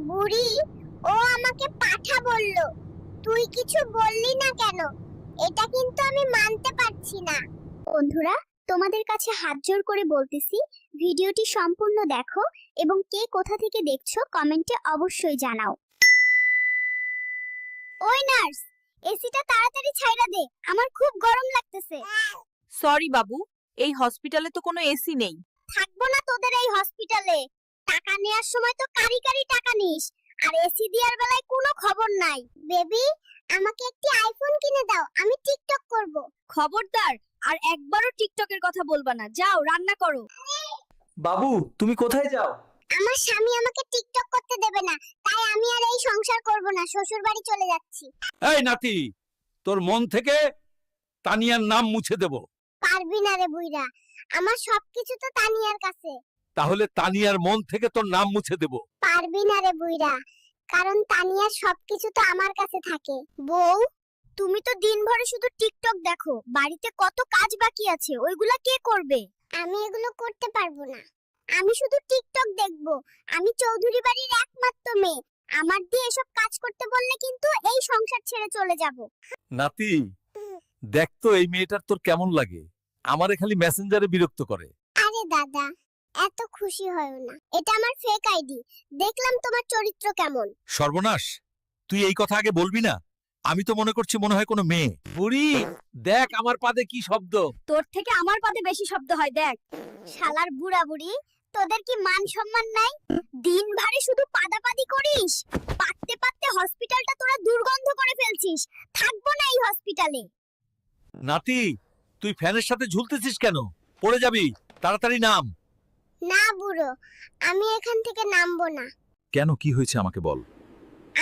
বুড়ি, ও আমাকে পাঠা বলল। তুই কিছু বললি না কেন? এটা কিন্তু আমি মানতে পারছি না। বন্ধুরা, তোমাদের কাছে হাত জোড় করে বলতেছি, ভিডিওটি সম্পূর্ণ দেখো এবং কে কোথা থেকে দেখছো কমেন্টে অবশ্যই জানাও। ওই নার্স, এসিটা তাড়াতাড়ি ছাইড়া দে, আমার খুব গরম লাগতেছে। সরি বাবু, এই হসপিটালে তো কোনো এসি নেই। থাকবো না তোদের এই হসপিটালে। টাকা নেওয়ার সময় তো কারি কারি টাকা নিস, আর এসি দেওয়ার বেলায় কোনো খবর নাই। বেবি, আমাকে একটি আইফোন কিনে দাও, আমি টিকটক করব। খবরদার, আর একবারও টিকটকের কথা বলবা না। যাও রান্না করো। বাবু, তুমি কোথায় যাও? আমার স্বামী আমাকে টিকটক করতে দেবে না, তাই আমি আর এই সংসার করব না, শ্বশুর বাড়ি চলে যাচ্ছি। এই নাতি, তোর মন থেকে তানিয়ার নাম মুছে দেব। পারবি না রে বুইড়া, আমার সবকিছু তো তানিয়ার কাছে। তাহলে তানিয়ার মন থেকে তোর নাম মুছে দেব। পারবি না রে বুইড়া, কারণ তানিয়ার সবকিছু তো আমার কাছে থাকে। বউ, তুমি তো দিনভরে শুধু টিকটক দেখো, বাড়িতে কত কাজ বাকি আছে, ওইগুলা কে করবে? আমি এগুলো করতে পারবো না, আমি শুধু টিকটক দেখবো। আমি চৌধুরী বাড়ির একমাত্র মেয়ে, আমার দিয়ে এসব কাজ করতে বললে কিন্তু এই সংসার ছেড়ে চলে যাব। নাতি, দেখ তো এই মেয়েটার তোর কেমন লাগে। আমারে খালি মেসেঞ্জারে বিরক্ত করে। আরে দাদা, এত খুশি হয়ো না, এটা আমার ফেক আইডি। দেখলাম তোমার চরিত্র কেমন। সর্বনাশ, তুই এই কথা আগে বলবি না। আমি তো মনে করছি মনে হয় কোনো মেয়ে। বুড়ি, দেখ আমার পাদে কি শব্দ। তোর থেকে আমার পাদে বেশি শব্দ হয়, দেখ। শালার বুড়া বুড়ি, তোদের কি মান সম্মান নাই? দিন ভারে শুধু পাদাপাদি করিস, পাততে পাততে হসপিটালটা তোরা দুর্গন্ধ করে ফেলছিস। থাকবো না এই হসপিটালে। নাতি, তুই ফ্যানের সাথে ঝুলতেছিস কেন? পড়ে যাবি, তাড়াতাড়ি নাম। না বুড়ো, আমি এখান থেকে নামবো না। কেন, কি হয়েছে আমাকে বল।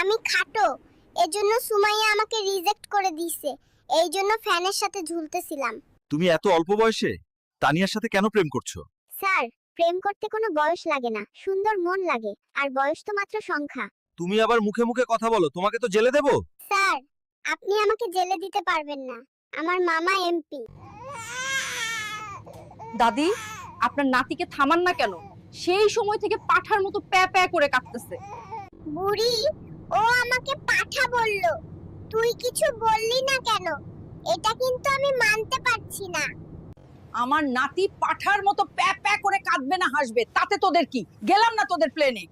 আমি খাটো, এজন্য সুমাইয়া আমাকে রিজেক্ট করে দিয়েছে। এই জন্য ফ্যানের সাথে ঝুলতেছিলাম। তুমি এত অল্প বয়সে তানিয়ার সাথে কেন প্রেম করছো? স্যার, প্রেম করতে কোনো বয়স লাগে না, সুন্দর মন লাগে, আর বয়স তো মাত্র সংখ্যা। তুমি আবার মুখে মুখে কথা বলো, তোমাকে তো জেলে দেব। স্যার, আপনি আমাকে জেলে দিতে পারবেন না, আমার মামা এমপি। দাদি, আপনার নাতিকে থামান না কেন? সেই সময় থেকে পাঠার মতো প্যা প্যা করে কাঁদতেছে। বুড়ি, ও আমাকে পাঠা বলল। তুই কিছু বললি না কেন? এটা কিন্তু আমি মানতে পারছি না। আমার নাতি পাঠার মতো প্যা প্যা করে কাঁদবে না হাসবে, তাতে তোদের কি? গেলাম না তোদের প্লেনে।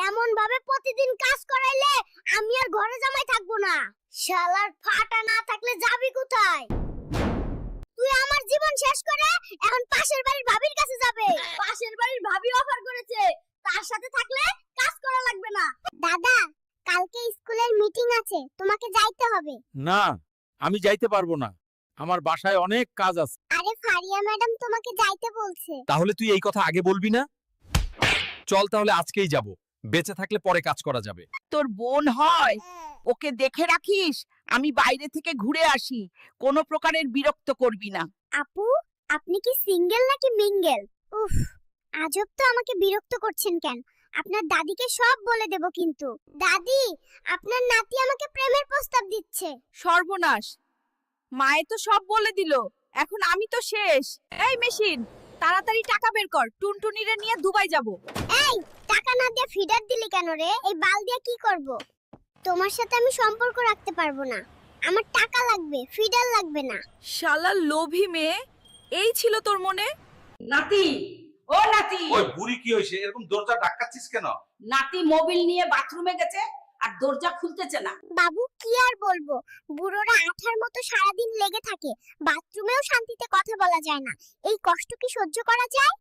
এমন ভাবে প্রতিদিন কাজ করাইলে আমি আর ঘরে জামাই থাকবো না। শালার ফাটা না থাকলে যাবি কোথায়? তুই আমার জীবন শেষ করে এখন পাশের বাড়ির ভাবির কাছে যাবে। পাশের বাড়ির ভাবি অফার করেছে, তার সাথে থাকলে কাজ করা লাগবে না। দাদা, কালকে স্কুলের মিটিং আছে, তোমাকে যাইতে হবে। না, আমি যাইতে পারবো না, আমার বাসায় অনেক কাজ আছে। আরে ফারিয়া ম্যাডাম তোমাকে যাইতে বলছে। তাহলে তুই এই কথা আগে বলবি না? চল তাহলে আজকেই যাব, বেঁচে থাকলে পরে কাজ করা যাবে। তোর বোন হয়, ওকে দেখে রাখিস। আমি বাইরে থেকে ঘুরে আসি, কোনো প্রকারের বিরক্ত করবি না। আপু, আপনি কি সিঙ্গেল নাকি মিঙ্গেল? উফ, আজব তো, আমাকে বিরক্ত করছেন কেন? আপনার দাদিকে সব বলে দেব কিন্তু। দাদি, আপনার নাতি আমাকে প্রেমের প্রস্তাব দিচ্ছে। সর্বনাশ, মায়ে তো সব বলে দিল, এখন আমি তো শেষ। এই মেশিন, তাড়াতাড়ি টাকা বের কর, টুনটুনিরে নিয়ে দুবাই যাব। এই, টাকা না দিয়ে ফিডার দিলি কেন রে? এই বাল দিয়ে কি করব? তোমার সাথে আমি সম্পর্ক রাখতে পারবো না, আমার টাকা লাগবে, ফিডার লাগবে না। শালা লোভী মেয়ে, এই ছিল তোর মনে? নাতি, ও নাতি। ওই বুড়ি কি হইছে, এরকম দরজা ধাক্কাচ্ছিস কেন? নাতি মোবাইল নিয়ে বাথরুমে গেছে আর দরজা খুলতেছে না। বাবু, কি আর বলবো, বুড়োরা আঠার মতো সারাদিন লেগে থাকে, বাথরুমেও শান্তিতে কথা বলা যায় না। এই কষ্ট কি সহ্য করা যায়?